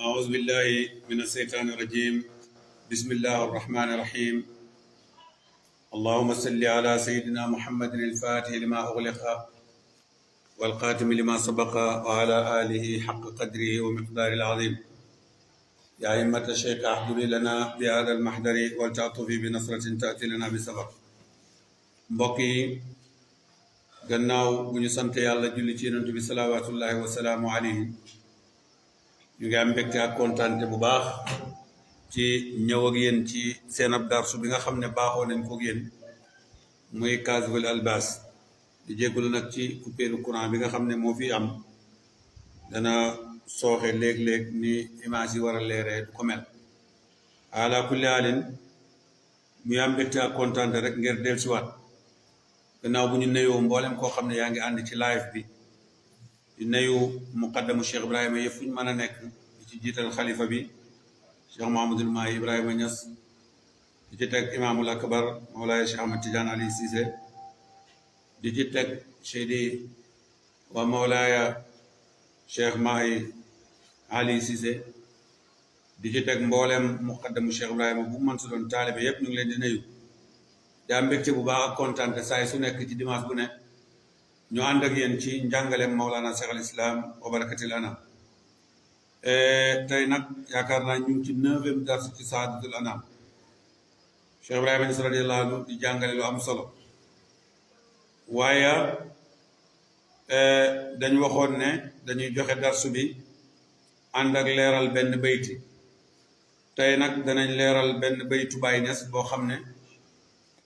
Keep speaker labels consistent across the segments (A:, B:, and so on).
A: أعوذ بالله من الشيطان الرجيم بسم الله الرحمن الرحيم اللهم صل على سيدنا محمد الفاتح لما أغلق والقاتم لما سبق وعلى آله حق قدره ومقدار العظيم يا أئمة الشيخ أحضري لنا بهذا المحضر ولتعطفي بنصرة تأتي لنا بسبق بقي gannaaw bu ñu sant yàlla julli ci yonent bi salawaatullahi wa salaamu alayhi ñu ngi am mbégte ak kontaante bu baax ci ñëw ak yéen ci seen ab darsu bi nga xam ne baaxoo nañ ko ak yéen muy Kaashiful Albaas di jégalu nag ci coupéru courant bi nga xam ne moo fi am dana sooxe léeg-léeg ni image yi war a leeree du ko mel ala kulli haalin ñu am mbégte ak kontaante rek ngir dellusiwaat gannaaw bu ñu nuyoo mboolem koo xam ne yaa ngi ànd ci live bi di nuyu muqaddamu Cheikh Ibrahima yëpp fu ñu mën a nekk di ci jiital xalifa bi Cheikh Mouhamadoul Mahi Ibrahima Niass di ci teg imaamul akbar Mawlaaya Cheikh Ahmad Tidiane Ali Cissé di ci teg Seydi wa Mawlaaya Cheikh Mahi Ali Cissé di ci teg mboolem muqaddamu Cheikh Ibrahima bu mën su doon taalibe yëpp ñu ngi leen di nuyu daa mbégte bu baax ak kontaan te saay su nekk ci dimanche bu ne ñu ànd ak yéen ci njàngaleem Mawlana Cheikh al Islam wa barakatil anam tey nag yaakaar naa ñu ngi ci 9e dars ci saadatul anam Cheikh Ibrahima Niass radiyallahu anhu di jàngale lu am solo waaye dañu waxoon ne dañuy joxe darsu bi ànd ak leeral benn bayti tey nag danañ leeral benn baytu Baay Niass boo xam ne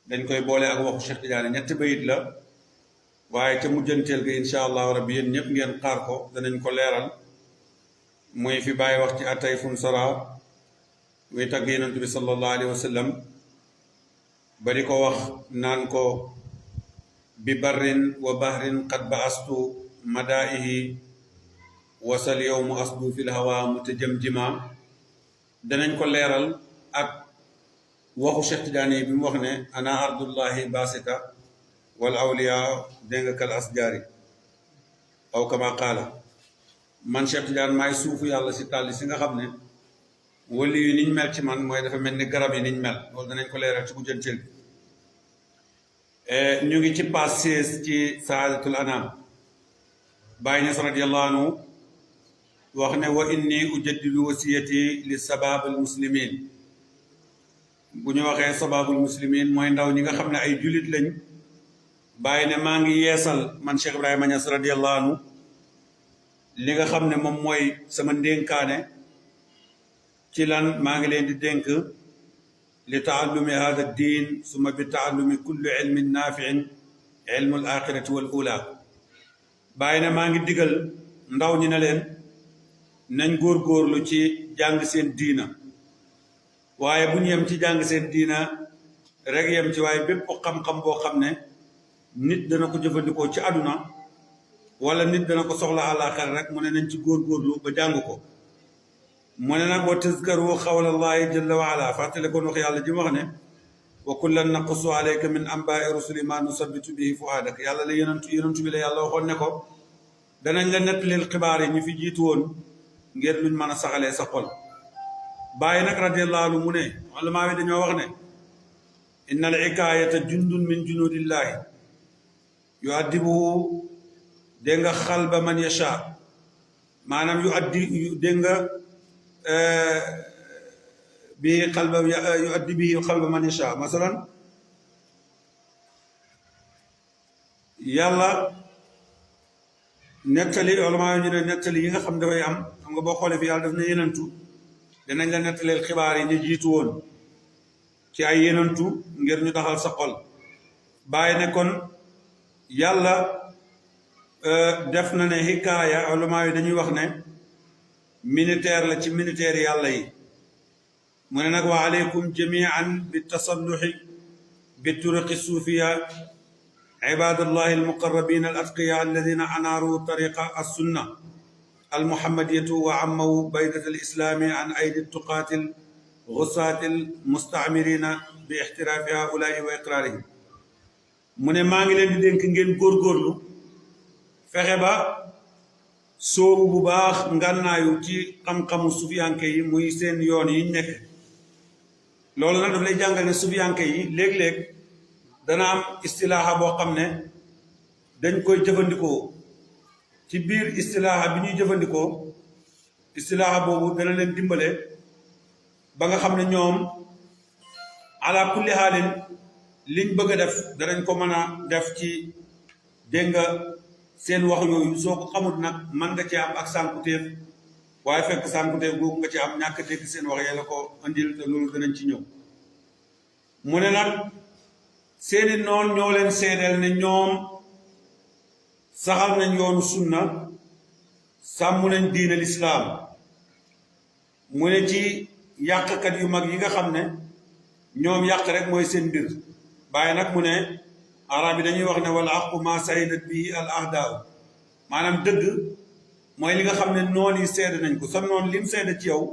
A: dañ koy boole ak waxu Cheikh Tidiane ñetti bayit la waaye te mujjanteel ga incha allahu rabbi yéen ñëpp ngeen xaar ko danañ ko leeral muy fi bàyyi wax ci atay fun sara muy tagg yonent bi sallallahu alayhi wa sallam ba di ko wax naan ko bi barrin wa bahrin qad ba astu madaihi wasal yowmu asdu fil hawa mutajamjima danañ ko leeral ak waxu Cheikh Tidiane yi bi mu wax ne ana ardullahi basita wal awliya dégg nga kal asjaari aw kama qaala man Cheikh Tidiane maay suufu yàlla si tàlli si nga xam ne wali yi niñ mel ci man mooy dafa mel ni garab yi niñ mel loolu danañ ko leeral ci bu jënteel bi ñu ngi ci paas 16 ci saadatul anam Baay Ñas radiyallahu anhu wax ne wa inni ujaddidu wasiyati li sababal muslimin bu ñu waxee sababul muslimin mooy ndaw ñi nga xam ne ay jullit lañ bàyyi ne maa ngi yeesal man Cheikh Ibrahima Niass radiyallahu anhu li nga xam ne moom mooy sama ndénkaane ci lan maa ngi leen di dénk li taallumi hada diin summa bi taallumi kulli ilmin naafiin ilmul axirati wal ula bàyyi ne maa ngi digal ndaw ñi ne leen nañ góorgóorlu ci jàng seen diina waaye bu ñu yem ci jàng seen diina rek yem ci waaye bépp xam-xam boo xam ne nit dana ko jëfandikoo ci àdduna wala nit dana ko soxla àllaaxira rek mu ne nañ ci góorgóorlu ba jàng ko mu ne nag wa tazkaru xawlallahi jalla wa ala fàttale kon wax yàlla ji wax ne wa kullan naqussu alayka min ambaai rusuli ma nusabbitu bihi fuaadak yàlla la yonentu bi la yàlla waxoon ne ko danañ la nettalil xibaar yi ñu fi jiitu woon ngir luñ mën a saxalee sa xol Baay nag radiyallahu anhu mu ne ulamaa yi dañoo wax ne inna al hikaayata jundun min junuudillahi yuaddibuhu dégg nga xalba man yasha maanaam dégg nga yuaddi bihi xalba man yasha masalan yàlla nettali ulamaa yi ñu ne nettali yi nga xam dafay am xam nga boo xoolee fi yàlla daf ne yenentu danañ la nettaleel xibaar yi ñu jiitu woon ci ay yenantu ngir ñu daxal sa xol bàyyi ne kon yàlla def na ne hikaaya ulamaa yi dañuy wax ne militaire la ci militaire yàlla yi mu ne nag wa aleykum jamian bi tasalluxi bi turuqi suufiya ibadallahi almuqarrabina al atqiya alladina anaaru tariqa assunna المحمدية وعموا بيدة الإسلام عن أيدي التقاة الغصاة المستعمرين باحتراف هؤلاء وإقرارهم من ما ngi leen di dénk ngeen góorgóorlu fexe ba soobu bu baax ngànnaayu ci xam-xamu sufiyanke yi muy seen yoon yi nekk loolu nag daf lay jàngal ne sufiyanke yi léeg-léeg dana am istilaaha boo xam ne dañ koy jëfandikoo ci biir istilaaha bi ñuy jëfandikoo istilaaha boobu dana leen dimbale ba nga xam ne ñoom ala kulli xaalin liñ bëgg a def danañ ko mën a def ci dégg nga seen wax yooyu soo ko xamut nag man nga ci am ak sànkuteef waaye fekk sànkuteef googu nga ci am ñàkk dégg seen wax yee la ko andil te loolu danañ ci ñëw mu ne nag seeni noon ñoo leen seedeel ne ñoom saxal nañ yoonu sunna sàmm nañ diine lislaam mu ne ci yàqkat yu mag yi nga xam ne ñoom yàq rek mooy seen mbir bàyyi nag mu ne arab yi dañuy wax ne wala aqu ma sahidat bii al ahdaaw maanaam dëgg mooy li nga xam ne noon yi seede nañ ko sa noon lim seede ci yow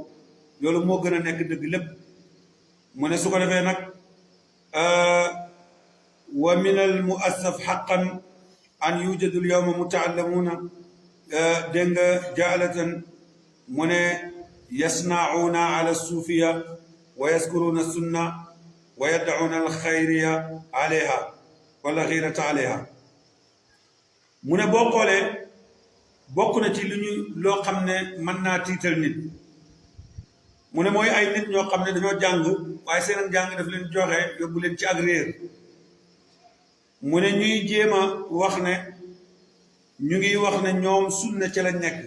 A: loolu moo gën a nekk dëgg lépp mu ne su ko defee nag wa min al muassaf xaqan an yujadu al yawma mutaallamuuna dégg nga jaalatan mu ne yasnauna ala suufiya wa yaskuruna sunna wa yaddauna al xayriya alayha wala xiirata alayha mu ne boo xoolee bokk na ci lu ñu loo xam ne mën naa tiital nit mu ne mooy ay nit ñoo xam ne dañoo jàng waaye seen jàng daf leen joxe yóbbu leen ci ak réer mu ne ñuy jéem a wax ne ñu ngi wax ne ñoom sunna ca lañ nekk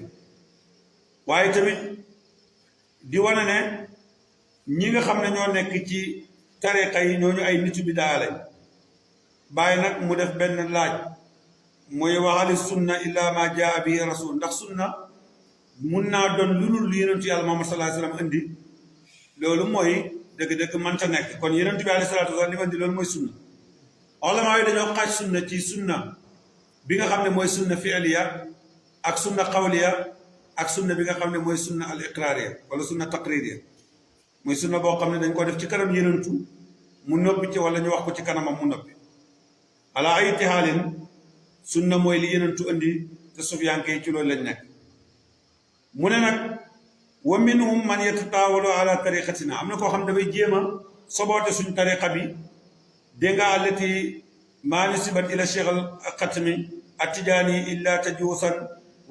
A: waaye tamit di wane ne ñi nga xam ne ñoo nekk ci tariqa yi ñooñu ay nitu bidaa lañ bàyyi nag mu def benn laaj mooy waxali sunna illa ma jaa bi rasul ndax sunna mun naa doon lu dul lu yenentu yàlla Muhammad sallallahu alayhi wasallam indi loolu mooy dëgg-dëgg mënta nekk kon yenentu bi alayhi salaatu wasallam li ma indi loolu mooy sunna ulama yi dañoo xaaj sunna ci sunna bi nga xam ne mooy sunna fi'liya ak sunna qawliya ak sunna bi nga xam ne mooy sunna al iqrariya wala sunna taqririya mooy sunna boo xam ne dañ ko def ci kanam yenentu mu noppi ci wala ñu wax ko ci kanamam mu noppi ala ayati xaalin sunna mooy li yenentu indi te sufiyanke yi ci loolu lañ nekk mu ne nag wa minhum man yatataawalu ala tariqatina am na koo xam ne dafay jéem a soboote suñ tariqa bi dégg nga allati maa nusibat ila cheikh al xatmi attijaani illa tajuusan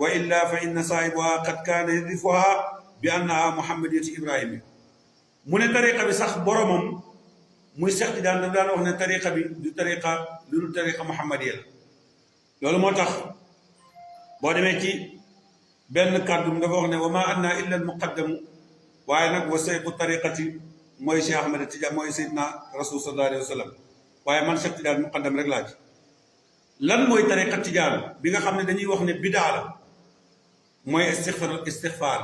A: wa illa fa inna saahibaha qad kaana yadifuha bi annaha muhammadiyati ibrahima mu ne tariqa bi sax boromam muy Seex Tijaan daf daan wax ne tariqa bi du tariqa lu dul tariqa muhammadiya la loolu moo tax boo demee ci benn kàddum dafa wax ne wa ma anna illa al muqaddamu waaye nag wa sayqu tariqati mooy Cheikh Ahmad Tijaan mooy Seydina Rasul sallallahu alayhi wa sallam waaye man Seex Tijaan muqaddam rek laa ci lan mooy tariqa Tijaan bi nga xam ne dañuy wax ne bidaa la mooy istixfaar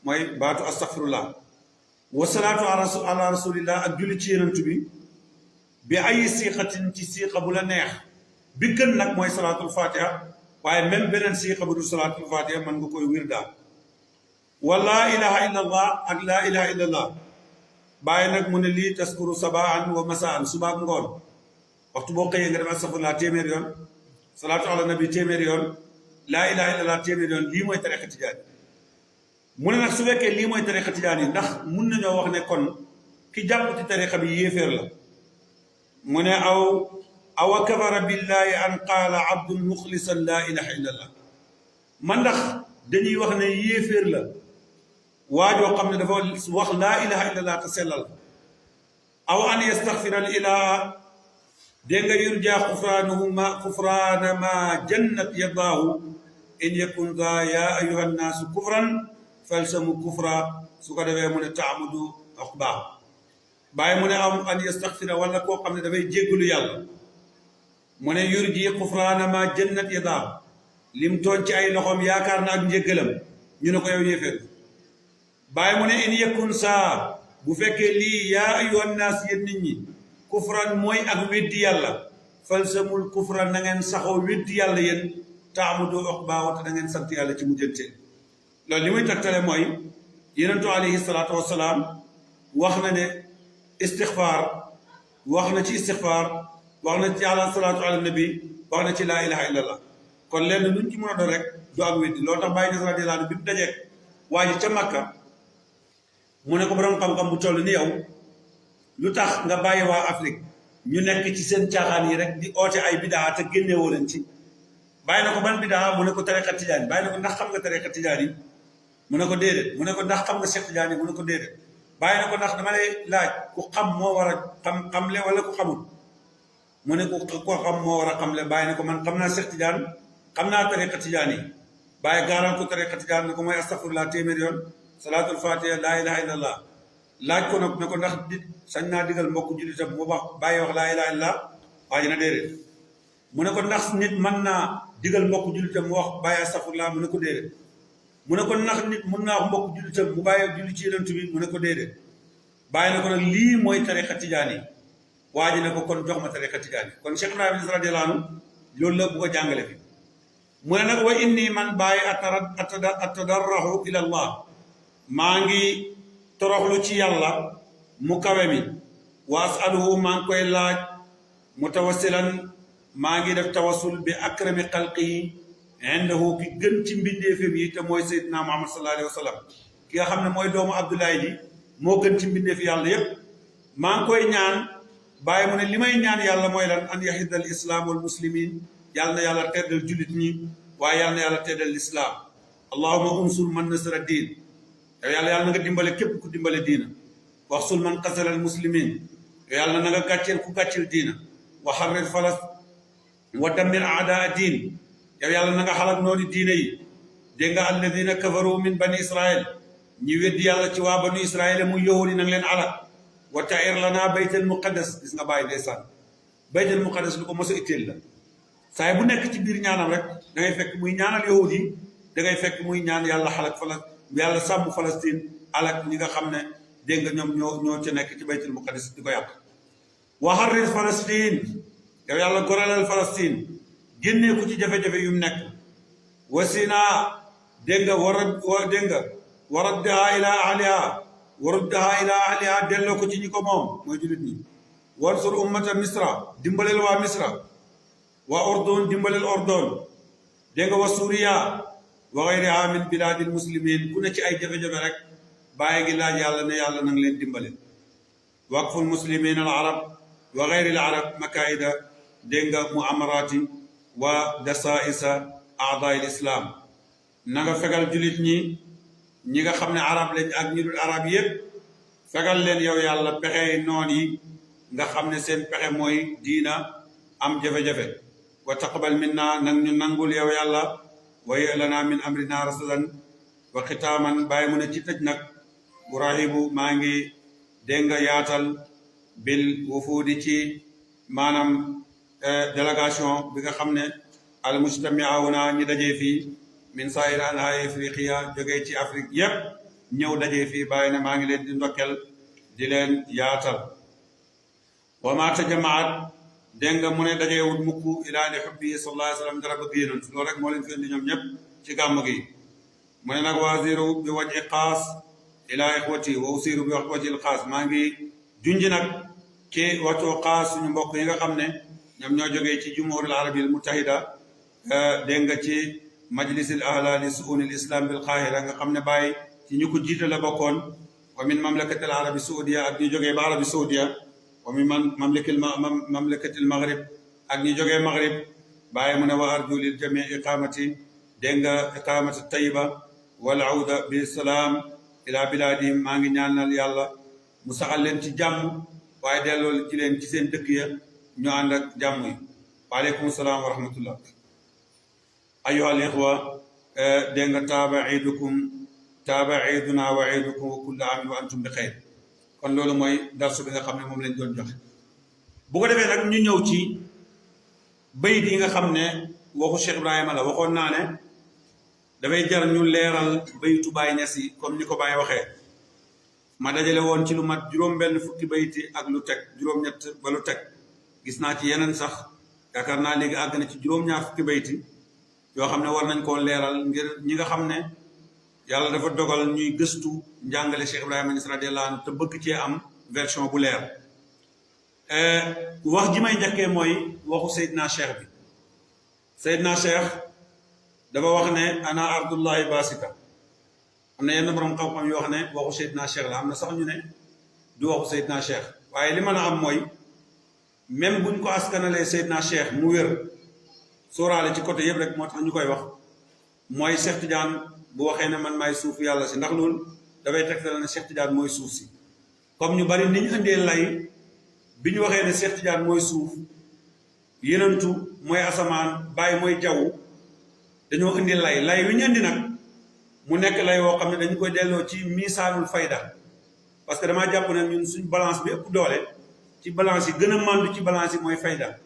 A: mooy baatu astaghfirullah wasalaatu ala rasulillah ak julli ci yenentu bi ay siixatin ci siiqa bu la neex bi gën nag mooy salaatul fatiha waaye même beneen siiqa bu dul salaatul fatiha mën nga koy wirdaa wa laa ilaha illa allah ak laa ilaha illa allah bàyyi nag mu ne lii taskuru sabaan wa masaan suba ak ngoon waxtu boo xëyee nga def astaghfirullah téeméer yoon salaatu ala nabi téeméer yoon laa ilaha illa allah téeméer yoon lii mooy tariqa tijaan mu ne nag su fekkee lii mooy tariqa tijaan yi ndax mun nañoo wax ne kon ki jàpp ci tariqa bi yéeféer la mu ne awa kafara billahi an qaala abdun muxlisan laa ilaha illa allah man ndax dañuy wax ne yéeféer la waajoo xam ne dafa wax laa ilaha illa allah te sellal aw an yastaxfira al ilaha dégg nga yurja kufraana ma jannat yadaahu in yakun za ya ayuha nnaasu kufran falsamu kufra su ko defee mu ne taamudu aqbaa bàyyi mu ne am an yastaxfira wala koo xam ne dafay jéggalu yàlla mu ne yurji kufraana ma jannat yadaahu lim tooñ ci ay loxoom yaakaar na ak njéggalam ñu ne ko yow yéeféer bàyyi mu ne in yakun saa bu fekkee lii yaa ayuha nnaas yéen nit ñi kufran mooy ak weddi yàlla falsamul kufra na ngeen saxoo weddi yàlla yéen taamudu aqbaa wata da ngeen sant yàlla ci mujjanteel loolu li muy tegtale mooy yenentu alayhi salaatu wasalaam wax na ne istixfaar wax na ci istixfaar wax na ci ala salaatu ala nabi wax na ci laa ilaha illa allah kon lenn luñ ci mën a doon rek du ak weddi loolu tax Baye Niass radiyallahu anhu bi mu dajeeg waa ji ca Makka mu ne ko borom xam-xam bu toll ni yow lu tax nga bàyyi waa Afrique ñu nekk ci seen caaxaan yi rek di oote ay bidaa te génnewoo leen ci bàyyi na ko ban bidaa mu ne ko tariqa tijaan bàyyi na ko ndax xam nga tariqa tijaan yi mu ne ko déedéet mu ne ko ndax xam nga Cheikh Tidiane yi mu ne ko déedéet bàyyi na ko ndax dama lay laaj ku xam moo war a xamle wala ku xamul mu ne ko xam moo war a xamle bàyyi na ko man xam naa Cheikh Tidiane xam naa tariqa tijaan yi bàyyi gaaral ko tariqa tijaan ne ko mooy astafurlah téeméer yoon salaatul fatiha laa ilaha illallah laaj ko nag ne ko ndax di sañ naa digal mbokk jullitam mu wax bàyyi wax laa ilaha illallah waa ji na déedéet mu ne ko ndax nit mën naa digal mbokk jullitam mu wax bàyyi astafurlah mu ne ko déedéet mu ne ko ndax nit mën naa wax mbokk jullitam mu bàyyi julli ci yonent bi mu ne ko déedéet bàyyi na ko nag lii mooy tariqa tijaan yi waa ji ne ko kon jox ma tariqa tijaan yi kon Cheikh Ibrahima Niass radiyallahu anhu loolu la bu ko jàngale fi mu ne nag wa inni man bàyyi atadarrahu ila allah maa ngi toroxlu ci yàlla mu kawe mi wa asaluhu maa ngi koy laaj mutawassilan maa ngi def tawassul bi akrami xalqihi indahu ki gën ci mbindeefam yi te mooy Seydina Muhammad sallallahu alayhi wa sallam ki nga xam ne mooy doomu Abdoulaye ji moo gën ci mbindeef yàlla yépp maa ngi koy ñaan bàyyi mu ne li may ñaan yàlla mooy lan an yahidal islam wal muslimin yàlla na yàlla teddal jullit ñi waaye yàlla na yàlla teddal lislaam allahuma unsur man nasara diin yow yàlla na nga dimbale képp ku dimbale diina wax sul man qasala al muslimin yow yàlla na nga gàcceel ku gàcceel diina wa harrir falas wa dammir aadaa diin yow yàlla na nga xalak noonu diina yi dégg nga alladina kafaru min bani israil ñi weddi yàlla ci waa banu israil mu yahudi nang leen alak wa ta'ir lana baytal muqaddas gis nga bàyyi ndeysaan baytal muqaddas lu ko mos a itteel la saay bu nekk ci biir ñaanam rek da ngay fekk muy ñaanal yahud yi da ngay fekk muy ñaan yàlla xalak fala yàlla sàmm Palestine alak ñi nga xam ne dégg nga ñoom ñoo ca nekk ci baytul muqaddas di ko yàq wa harrir Palestine yow yàlla goralal Palestine génnee ko ci jafe-jafe yu mu nekk wasina dégg nga waraddaha ila ahliha waruddaha ila ahliha delloo ko ci ñi ko moom mooy jullit ñi wansur ummata misra dimbaleel waa misra wa ordon dimbaleel ordon dégg nga wa suuriya wa gayriha min bilaadil muslimin ku ne ci ay jafe-jafe rek bàyyi ngi laaj yàlla ne yàlla nang leen dimbale waqful muslimin al arab wa gayri al arab makaida dégg nga muamarati wa dasaisa aadail islam na nga fegal julit ñi nga xam ne arab lañ ak ñi dul arab yëpp fegal leen yow yàlla pexey noon yi nga xam ne seen pexe mooy diina am jafe-jafe wa taqbal minna nang ñu nangul yow yàlla waye lana min amrina rasulan wa xitaaman bàyyi mu ne ci tëj nag urahibu maa ngi dégg nga yaatal bil wufuudi ci maanaam délégation bi nga xam ne al mujtami'una ñi dajee fii min saa'ir anhaai afriqiya jógee ci Afrique yépp ñëw dajee fii bàyyi ne maa ngi leen di ndokkel di leen yaatal wa ma tajamaat dégg nga mu ne dajeewul mukk ilaa li xubbi sallallahu alayhi wa sallam dara bëgg yénoon loolu rek moo leen fi indi ñoom ñëpp ci gàmm gi mu ne nag waasiru bi waji xaas ilaa ixwati wa usiru bi waji xaas maa ngi junj nag ci wàccoo xaas suñu mbokk yi nga xam ne ñoom ñoo jógee ci jumhurul arabi al mutahida dégg nga ci majlisil ahla li suunil islam bil qaahira nga xam ne bàyyi ci ñu ko jiite la bokkoon wa min mamlakatil arabi saudia ak ñu jógee ba arabi saudia wa min mamlakatil maghrib ak ñu jógee maghrib bàyyi mu ne wa arju lil jami iqamati dégg nga iqamati tayiba wal awda bi salaam ila biladihim maa ngi ñaanal yàlla mu saxal leen ci jàmm waaye delloo ci leen ci seen dëkk ya ñu ànd ak jàmm yi waaleykum salaam wa rahmatullah ayuha al ixwa dégg nga taaba iiduna wa iidukum wa kullu aamin wa antum bi xeyr kon loolu mooy darsu bi nga xam ne moom lañ doon joxe bu ko defee nag ñu ñëw ci bayit yi nga xam ne waxu Cheikh Ibrahima la waxoon naa ne dafay jar ñu leeral bayitu Baay Ñas yi comme ni ko Baay waxee ma dajale woon ci lu mat juróom-benn fukki bayiti ak lu teg juróom-ñett ba lu teg gis naa ci yeneen sax yaakaar naa léegi àgg na ci juróom-ñaar fukki bayti yoo xam ne war nañ koo leeral ngir ñi nga xam ne yàlla dafa dogal ñuy gëstu njàngale Cheikh Ibrahima Niass radiyallahu anhu te bëgg cee am version bu leer wax ji may njëkkee mooy waxu Seydina Cheikh bi Seydina Cheikh dafa wax ne ana ardullahi basita am na yenn borom xam-xam yoo wax ne waxu Seydina Cheikh la am na sax ñu ne du waxu Seydina Cheikh waaye li mën a am mooy même buñ ko askanalee Seydina Cheikh mu wér sóoraale ci côté yëpp rek moo tax ñu koy wax mooy Cheikh Tidiane bu waxee ne man maay suuf yàlla si ndax loolu dafay tegtal ne Cheikh Tidiane mooy suuf si comme ñu bari ni ñu indee lay bi ñu waxee ne Cheikh Tidiane mooy suuf yenentu mooy asamaan bàyyi mooy jaww dañoo indi lay wi ñu indi nag mu nekk lay woo xam ne dañu koy delloo ci misaanul fayda parce que damaa jàpp ne ñun suñ balance bi ëpp doole ci balance yi gën a màndu ci balance yi mooy fayda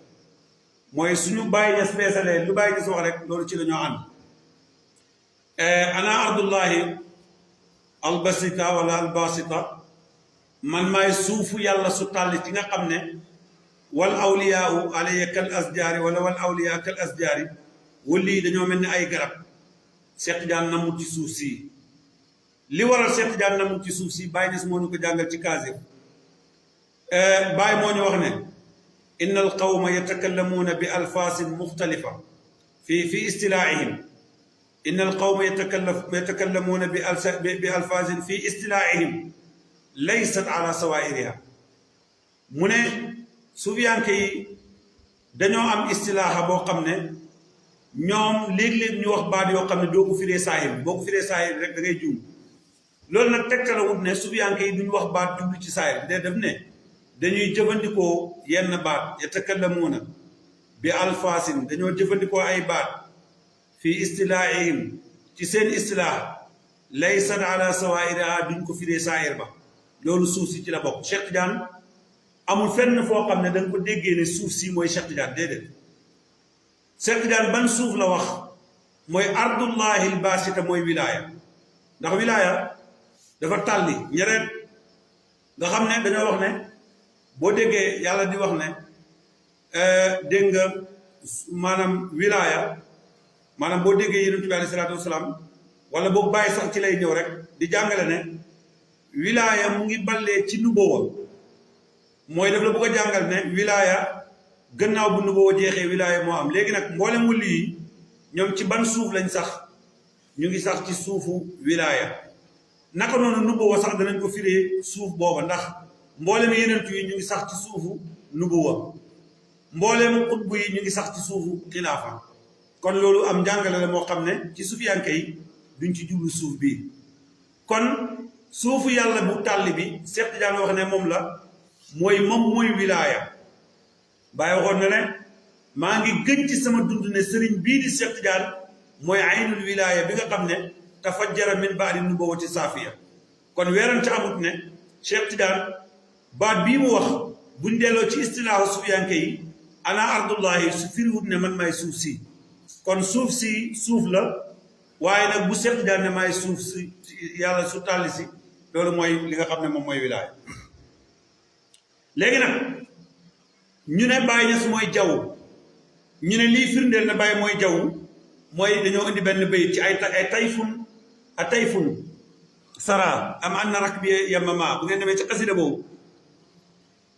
A: mooy suñu bàyyi ñas feesalee lu bàyyi ñas wax rek loolu ci dañoo ànd ana ardullahi albasita wala albasita man maay suufu yàlla su tàlli ci nga xam ne wal awliyaau alayya kal asjaari wala wal awliyaa kal asjaari wali yi dañoo mel ni ay garab Cheikh Tidiane namut ci suuf si li waral Cheikh Tidiane namut ci suuf si Baye Niass moo ñu ko jàngal ci kaasir Baye moo ñu wax ne inna al qawma yatakallamuuna bi alfaasin muxtalifa fi istilaahihim inna al qawma yatakallamuuna bi alfaasin fi istilaahihim laysat ala sawaa'iriha mu ne sufiyanke yi dañoo am istilaaha boo xam ne ñoom léeg-léeg ñu wax baat yoo xam ne doo ko firee saahir boo ko firee saahir rek da ngay juum loolu nag tegtalawut ne sufiyanke yi duñu wax baat jublu ci saahir bi def ne dañuy jëfandikoo yenn baat yatakallamuuna bi alfaasin dañoo jëfandikoo ay baat fi istilaahihim ci seen istilaah laysat ala sawaa'iriha duñ ko firee saahir ba loolu suuf si ci la bokk Cheikh Tidiane amul fenn foo xam ne da nga ko déggee ne suuf si mooy Cheikh Tidiane déedéet Cheikh Tidiane ban suuf la wax mooy ardullahi albasita mooy wilaaya ndax wilaaya dafa tàlli ñereet nga xam ne dañoo wax ne boo déggee yàlla di wax ne dégg nga maanaam wilaaya maanaam boo déggee yonent bi alayhi salaatu wasalaam wala boo bàyyi sax ci lay ñëw rek di jàngale ne wilaaya mu ngi ballee ci nubuwa mooy daf la bëgg a jàngal ne wilaaya gannaaw bu nubuwa jeexee wilaaya moo am léegi nag mboolem wulli yi ñoom ci ban suuf lañ sax ñu ngi sax ci suufu wilaaya naka noonu nubuwa sax danañ ko firee suuf booba ndax mboolem yenent yi ñu ngi sax ci suufu nubuwa mboolem xutbu yi ñu ngi sax ci suufu xilaafa kon loolu am njàngale la moo xam ne ci sufiyanke yi duñ ci jublu suuf bii kon suufu yàlla bu tàlli bi Cheikh Tidiane wax ne moom la mooy wilaaya Baye waxoon na ne maa ngi gën ci sama dund ne sëriñ bii di Cheikh Tidiane mooy aynul wilaaya bi nga xam ne tafajjara min baadi nubuwati saafiya kon weerante amut ne Cheikh Tidiane baat bii mu wax buñ delloo ci istilaahu sufiyanke yi ana ardullahi su firiwut ne man maay suuf si kon suuf si suuf la waaye nag bu Cheikh Tidiane ne maay suuf si yàlla su tàlli si loolu mooy li nga xam ne moom mooy wilaaya léegi nag ñu ne Baye Niass mooy jaww ñu ne lii firndeel ne Baye mooy jaww mooy dañoo indi benn bayit ci ay tayfun sara am an na rak bi yamama bu ngeen demee ci xasida boobu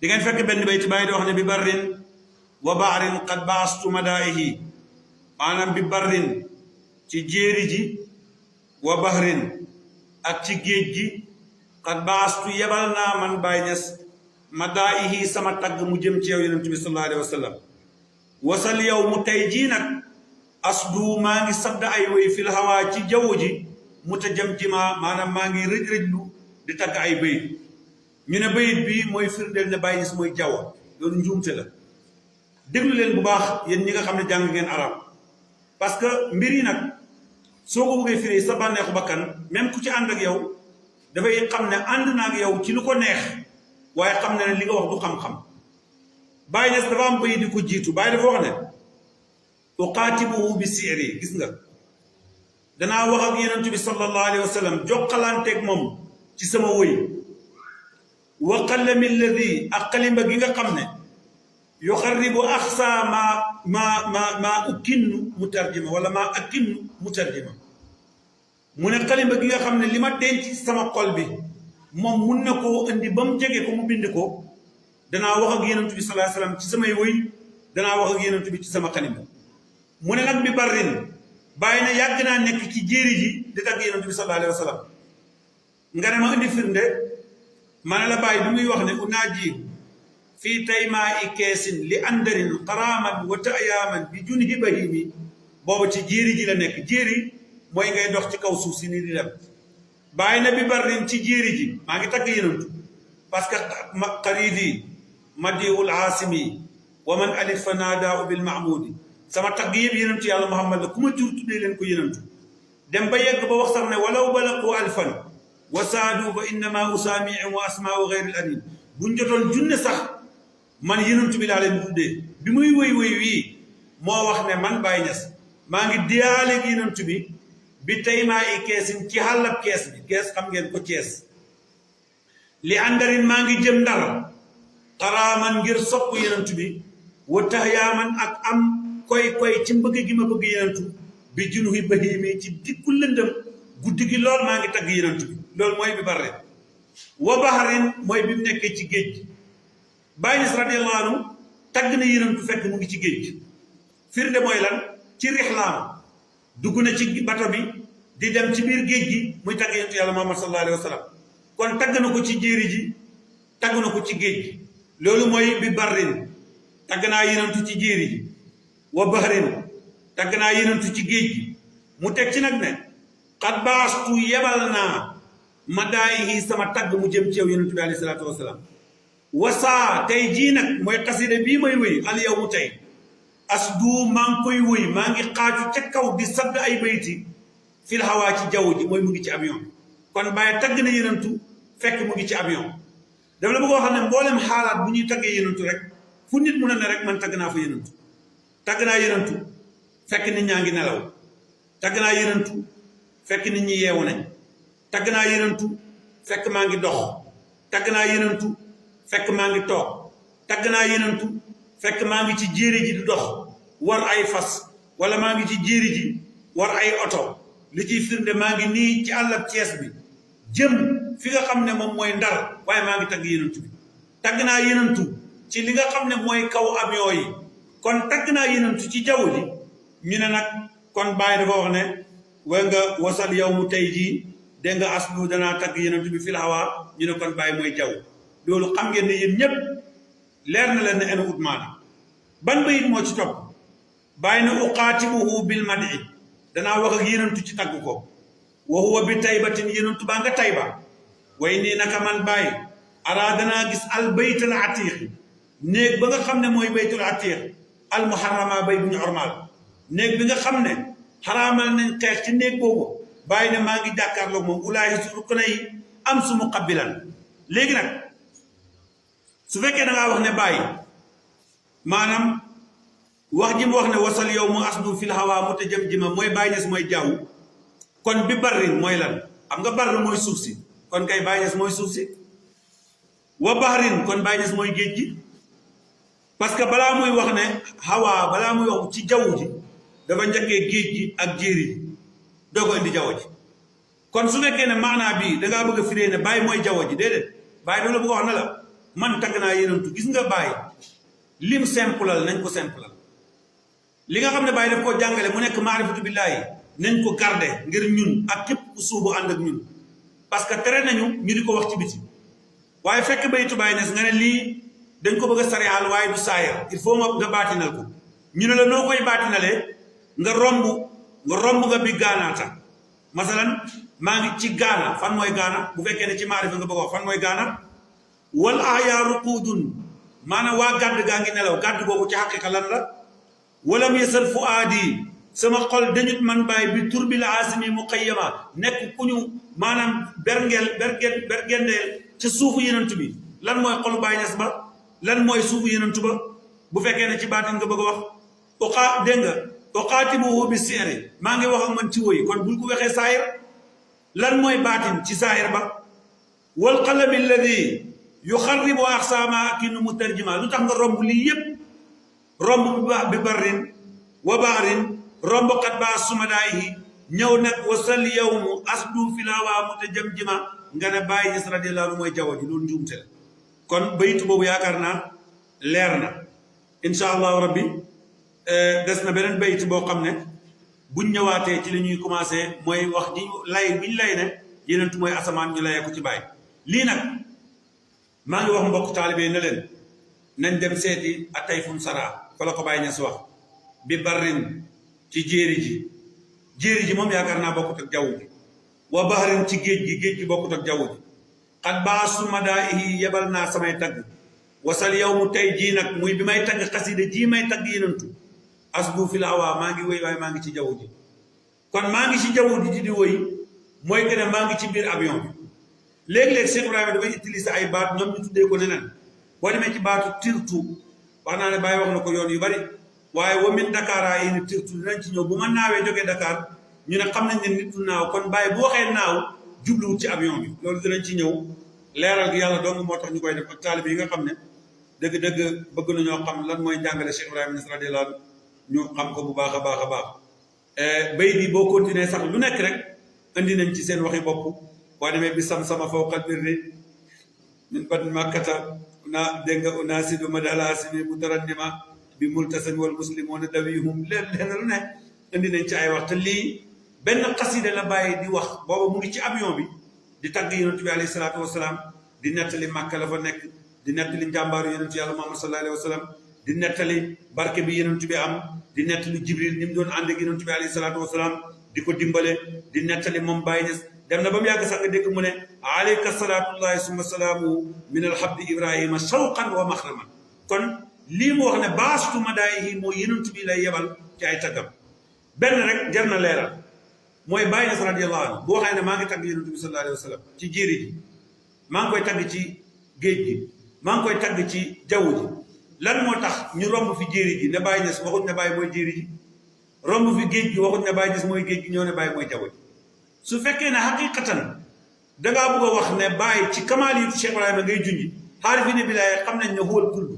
A: di ngeen fekk benn bayit Baye di wax ne bi barrin wa baarin qad baastu madaa'ihi maanaam bi barrin ci jéeri ji wa bahrin ak ci géej gi qad baastu yebal naa man Baye Niass madaa'ihi sama tagg mu jëm ci yow yonent bi sallallahu alayhi wa sallam wasal yow mu tey jii nag asdu maa ngi sadd ay way fil hawaa ci jaww ji mu ta jëm ji maanaam maa ngi rëj-rëjlu di tagg ay bayit ñu ne bayit bi mooy firndeel ne Baye Niass mooy jaww loolu njuumte la déglu leen bu baax yéen ñi nga xam ne jàng ngeen arab parce que mbir yi nag soo ko bëggee firi sa bànneexu bakkan même ku ci ànd ak yow dafay xam ne ànd na ak yow ci lu ko neex waaye xam ne li nga wax du xam-xam Baye Niass dafa am bayit di ko jiitu Baye dafa wax ne uqaatibuhu bi siiri gis nga danaa wax ak yonent bi sallallahu alayhi wa sallam jokkalanteeg moom ci sama wëy wa qalami alladi ak xalimba gi nga xam ne yuxarribu axsa maa ukkinnu mutarjima wala maa akkinnu mutarjima mu ne xalimba gi nga xam ne li ma denc sama xol bi moom mun na koo indi ba mu jege ko mu bind ko danaa wax ak yonent bi sallallahu alayhi wa sallam ci samay wëy danaa wax ak yonent bi ci sama xalimba mu ne nag bi barrin bàyyi na yàgg naa nekk ci jéeri ji di tagg yonent bi sallallahu alayhi wa sallam nga ne ma indi firnde ma ne la bàyyi bi muy wax ne unaaji fii taymaa i keesin li andarin xaraaman wa tayaaman bi junhi bahimi booba ci jéeri ji la nekk jéeri mooy ngay dox ci kaw suuf si nii di dem bàyyi na bi barrin ci jéeri ji maa ngi tagg yonent parce que xaridi madiul aasimi wa man alit fa naadaahu bil mahmudi sama tagg yëpp yonentu yàlla Muhammad la ku ma jur tuddee leen ko yonentu dem ba yegg ba wax sax ne walaw balaqu alfan wa saadu fa innama usaamiu wa asmaau gayri al adim buñ jotoon junne sax man yonentu bi laa leen tuddee bi muy wëy wii moo wax ne man Baye Niass maa ngi diyaaleeg yonentu bi taymaa i keesin ci xàllab kees bi kees xam ngeen ko Cees li àndarin maa ngi jëm Ndar xaraaman ngir sopp yonentu bi wa tahyaaman ak am koy ci mbëgg gi ma bëgg yonentu bi junuhi bahimi ci dikku lëndëm guddi gi lool maa ngi tagg yonentu bi loolu mooy bi barre wa baharin mooy bi mu nekkee ci géej gi Baye Niass radiyallahu anhu tagg na yonentu fekk mu ngi ci géej gi firnde mooy lan ci rixlaam dugg na ci bato bi di dem ci biir géej gi muy tagg yonentu yàlla Muhammad sallallahu alayhi wa sallam kon tagg na ko ci jéeri ji tagg na ko ci géej gi loolu mooy bi barrin tagg naa yonentu ci jéeri ji wa bahrin tagg naa yonentu ci géej gi mu teg ci nag ne xat baastu yebal naa ma daayihi sama tagg mu jëm ci yow yonentu bi alayhi salaatu wasalaam wasaa tey jii nag mooy xasida bii may wëy al yow mu tey asdu maa ngi koy wëy maa ngi xaaju ca kaw di sadd ay bayti fil hawaa ci jaww ji mooy mu ngi ci avion kon Baye tagg na yonentu fekk mu ngi ci avion dama la bëgg wax ne mboolem xaalaat bu ñuy taggee yonentu rek fu nit mun a ne rek man tagg naa fa yonentu tagg naa yonentu fekk nit ñaa ngi nelaw tagg naa yonentu fekk nit ñi yeewu nañ tagg naa yonentu fekk maa ngi dox tagg naa yonentu fekk maa ngi toog tagg naa yonentu fekk maa ngi ci jéeri ji di dox war ay fas wala maa ngi ci jéeri ji war ay oto li ciy firnde maa ngi nii ci àllab Cees bi jëm fi nga xam ne moom mooy Ndar waaye maa ngi tagg yonentu bi tagg naa yonentu ci li nga xam ne mooy kaw avion yi kon tagg naa yonentu ci jaww ji ñu ne nag kon Baye dafa wax ne wa nga wasal yow mu tey jii dégg nga aslu danaa tagg yonentu bi fil hawaa ñu ne kon Baye mooy jaww loolu xam ngeen ne yéen ñépp leer na leen ne enu ut maana ban bayit moo ci topp Baye na uqaatibuhu bil madi danaa wax ak yonentu ci tagg ko wa huwa bi taybatin yonentu baa nga tayba way nii naka man Baye araa danaa gis al baytal atiq néeg ba nga xam ne mooy baytul atiq al muharrama bay bu ñu ormal néeg bi nga xam ne xaraamal nañ xeex ci néeg boobu Baye ne maa ngi jàkkaarloog moom ulaahi su rukna yi am su muqabbilan léegi nag su fekkee da ngaa wax ne Baye maanaam wax ji mu wax ne wasal yow mu asdu fil hawaa mu te jëm jima mooy Baye Niass mooy jaww kon bi barrin mooy lan xam nga barr mooy suuf si kon kay Baye Niass mooy suuf si wa bahrin kon Baye Niass mooy géej gi parce que balaa muy wax ne hawaa balaa muy wax ci jaww ji dafa njëkkee géej gi ak jéeri ji doo ko indi jaww ji kon su fekkee ne maanaa bii dangaa bëgg a firee ne Baye mooy jaww ji déedéet Baye dama la bëgg a wax ne la man tagg naa yonentu gis nga Baye lim simplal nañ ko simplal li nga xam ne Baye daf koo jàngale mu nekk maarifatu billaahi nañ ko garde ngir ñun ak képp ku suubu ànd ak ñun parce que tere nañu ñu di ko wax ci biti waaye fekk baytu Baye Niass nga ne lii dañ ko bëgg a sariyaal waaye du saayir il faut nga baatinal ko ñu ne la noo koy baatinalee nga romb nga bi gaanaata masalan maa ngi ci gaana fan mooy gaana bu fekkee ne ci maarifa nga bëgg wax fan mooy gaana wal ayaaru quudun maanaam waa gàdd gaa ngi nelaw gàdd googu ci xaqiqa lan la walam yasal fuaadi sama xol dañut man Baye bi turbil aasimi muqayyama nekk ku ñu maanaam bergendeel ci suufu yonentu bi lan mooy xolu Baye Niass ba lan mooy suufu yonentu ba bu fekkee ne ci baatin nga bëgg a wax dégg nga uqaatibuhu bi siiri maa ngi wax ak man ci woy kon bul ko waxee saayir lan mooy baatin ci saayir ba wal qalami alladi yuxarribu axsaama akinu mutarjima lu tax nga romb lii yépp romb bi barrin wa baarin romb xat baa sumadaayi ñëw nag wasal yowmu asdu filawaa mutajamjima nga ne Baye Niass radiyallahu anhu mooy jaww ji loolu njuumte la kon baytu boobu yaakaar naa leer na incha allahu rabbi des na beneen bayt boo xam ne buñ ñëwaatee ci li ñuy commencé mooy wax ji lay biñ lay ne yenentu mooy asamaan ñu layee ko ci bàyyi lii nag maa ngi wax mbokk taalibe ne leen nañ dem seeti atayfun sara fa la ko bàyyi ñes wax bi barrin ci jéeri ji moom yaakaar naa bokkut ak jaww ji wa bahrin ci géej gi bokkut ak jaww ji xat baasu madaa'ihi yebal naa samay tagg wasal yow mu tey jii nag muy bi may tagg xasida jii may tagg yenentu asbu fi la awaa maa ngi wéy waaye maa ngi ci jaww ji kon maa ngi ci jaww ji di wéy mooy que ne maa ngi ci biir avion bi léeg-léeg Cheikh Ibrahima dafay utiliser ay baat ñoom ñu tuddee ko neneen boo demee ci baatu tirtu wax naa ne Baye wax na ko yoon yu bari waaye wa min Dakar yi ni tirtu dinañ ci ñëw bu ma naawee jógee Dakar ñu ne xam nañ ne nit du naaw kon Baye bu waxee naaw jubluwut ci avion bi loolu dinañ ci ñëw leeral gi yàlla dong moo tax ñu koy def ak taalibe yi nga xam ne dëgg-dëgg bëgg nañoo xam lan mooy njàngale Cheikh Ibrahima Niass radiyallahu anhu ñu xam ko bu baax a baax a baax bay bi boo continuer sax lu nekk rek andi nañ ci seen waxi bopp boo demee bi sama fawqal birri min ban makkata na dégg nga unasidu madalasimi mutarannima bi multasami wal muslimuna dawihum leen lu ne andi nañ ci ay wax te lii benn xasida la bàyyi di wax booba mu ngi ci avion bi di tagg yonent bi alayhi salaatu wasalaam di nettali màkka la fa nekk di nettali njàmbaaru yonent yàlla Muhammad sallallahu alayhi wa sallam di nettali barke bi yonent bi am di nettali Jibril ni mu doon ànd ak yonent bi alayhi salaatu wasalaam di ko dimbale di nettali moom Baye Niass dem na ba mu yàgg sax nga dégg mu ne alayka salaatullahi summa salaamu min alhabdi ibrahima shawqan wa maxraman kon lii mu wax ne baastu madaayihi mooy yonent bi lay yebal ci ay taggam benn rek jar na leeral mooy Baye Niass radiyallahu anhu bu waxee ne maa ngi tagg yonent bi sallallahu alayhi wa sallam ci jéeri ji maa ngi koy tagg ci géej gi maa ngi koy tagg ci jaww ji lan moo tax ñu romb fi jéeri ji ne Baye Niass waxuñ ne Baye mooy jéeri ji romb fi géej gi waxuñ ne Baye Niass mooy géej gi ñoo ne Baye mooy jaww ji su fekkee ne xaqiqatan dangaa bëgg a wax ne Baye ci kamaal yi Cheikh Ibrahima ngay junji xaarifi ne bilaay xam nañ ne huwal kullu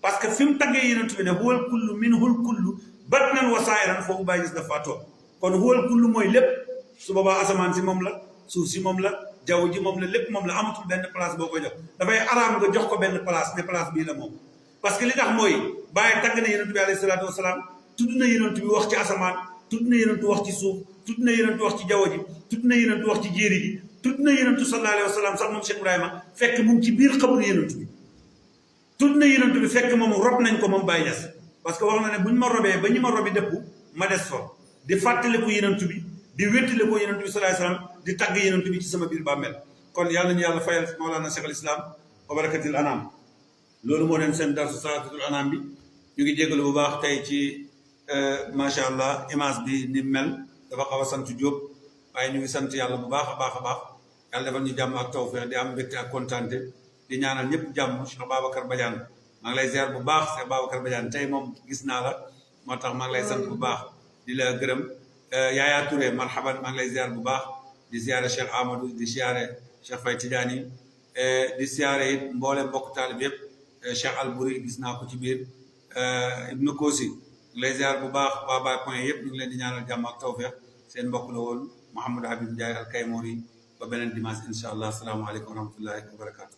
A: parce que fi mu taggee yonent bi ne huwal kullu minhul kullu batnan wa saa'iran foofu Baye Niass dafa toog kon huwal kullu mooy lépp su boobaa asamaan si moom la suuf si moom la jaww ji moom la lépp moom la amatul benn place boo koy jox dafay araam nga jox ko benn place ne place bii la moom parce que li tax mooy Baye tagg na yonent bi alayhi salaatu wasalaam tudd na yonent bi wax ci asamaan tudd na yonent wax ci suuf tudd na yonent wax ci jaww ji tudd na yonent wax ci jéeri ji tudd na yonent sallallahu alayhi wa sallam sax moom Cheikh Ibrahima fekk mu ngi ci biir xabru yonent bi tudd na yonent bi fekk moom rob nañ ko moom Baye Niass parce que wax na ne buñ ma robee ba ñu ma robi dëpp ma des fa di fàttaliku yonent bi di wéttali ko yonent bi sallallahu alayhi wa sallam di tagg yonent bi ci sama biir bàmmeel kon yàlla nañu yàlla fayal Mawlana Cheikh al Islam wa barakatil anam loolu moo leen seen darsu saadatul anam bi ñu ngi jégalu bu baax tey ci macha allah image bi ni mel dafa xaw a sant Diop waaye ñu ngi sant yàlla bu baax a baax a baax yàlla defal ñu jàmm ak tawfeex di am mbégte ak kontaante di ñaanal ñëpp jàmm Cheikh Babacar Badiane maa ngi lay ziar bu baax Cheikh Babacar Badiane tey moom gis naa la moo tax maa ngi lay sant bu baax di la gërëm Yaya Touré marhaban maa ngi lay ziar bu baax di ziare Cheikh Amadou di ziare Cheikh Faye Tidiane di ziare it mboole mbokk taalib yëpp Cheikh Albouri gis naa ko ci biir Ibnu Kosi lay ziar bu baax waa Baye Point yëpp ñu ngi leen di ñaanal jàmm ak tawfeex seen mbokk la woon Mouhamadou Habib Ndiaye al Kaymouri ba beneen dimanche incha allah asalaamaaleykum wa rahmatullahi wa barakatu